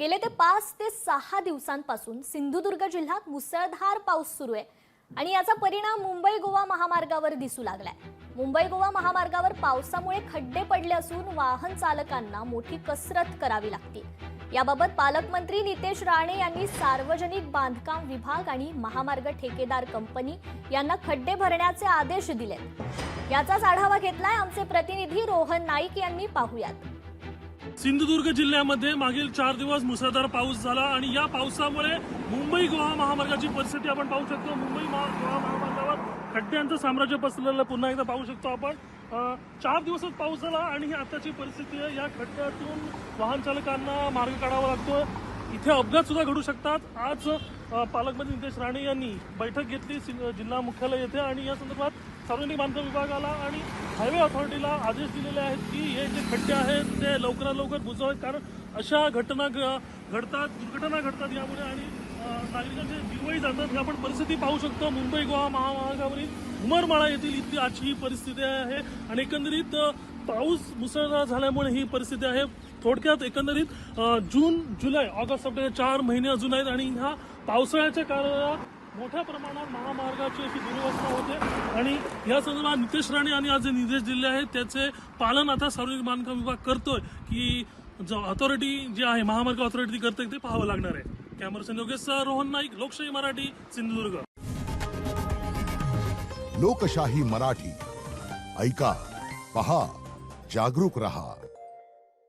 गेले ते 5 ते 6 दिवसांपासून सिंधुदुर्ग जिल्ह्यात मुसळधार पाऊस सुरू आहे आणि याचा परिणाम मुंबई गोवा महामार्गावर दिसू लागलाय। मुंबई गोवा महामार्गावर पावसामुळे खड्डे पडले असून वाहन चालकांना मोठी कसरत करावी लागते। याबाबत पालकमंत्री नितेश राणे यांनी सार्वजनिक बांधकाम विभाग आणि महामार्ग ठेकेदार कंपनी यांना खड्डे भरण्याचे आदेश दिलेत। याचाच आढावा घेतलाय आमचे प्रतिनिधी रोहन नाईक यांनी। पाहूयात। सिंधुदुर्ग जिल्ह्यामध्ये मागील 4 दिवस मुसळधार पाऊस झाला आणि या पावसामुळे मुंबई गोवा महामार्गाची परिस्थिती आपण पाहू शकतो। मुंबई गोवा महामार्गावर खड्ड्यांचं साम्राज्य पसरलेलं पुन्हा एकदा पाहू शकतो आपण। 4 दिवसच पाऊस झाला आणि ही आताची परिस्थिती आहे। या खड्ड्यातून वाहन चालकांना मार्ग काढावा लागतो। इथे अपघात सुद्धा घडू शकतात। आज पालकमंत्री नितेश राणे यांनी बैठक घेतली जिल्हा मुख्यालय येथे आणि या संदर्भात सार्वजनिक बांधकाम विभागाला आणि हायवे अथॉरिटीला आदेश दिलेले आहेत की हे जे खड्डे आहेत ते लवकरात लवकर बुजवावेत, कारण अशा घटना घडतात, दुर्घटना घडतात यामुळे आणि नागरिकांचे जीवही जातात। आपण परिस्थिती पाहू शकतो। मुंबई गोवा महामार्गावरील उमरमाळा येथील इथली आजची ही परिस्थिती आहे आणि एकंदरीत पाऊस मुसळधार झाल्यामुळे ही परिस्थिती आहे। थोडक्यात एकंदरीत जून, जुलै, ऑगस्ट, सप्टेंबर 4 महिने अजून आहेत आणि ह्या पावसाळ्याच्या काळात मोठ्या प्रमाणात महामार्गाची अशी दुर्व्यवस्था होते आणि या संदर्भात नितेश राणे यांनी आज जे निर्देश दिले आहेत त्याचे पालन आता सार्वजनिक बांधकाम विभाग करतोय की जो अथॉरिटी जी आहे महामार्ग अथॉरिटी करते ते पाहावं लागणार आहे। कॅमेरा योगेश रोहन नाईक, लोकशाही मराठी, सिंधुदुर्ग। लोकशाही मराठी ऐका, पहा, जागरूक रहा।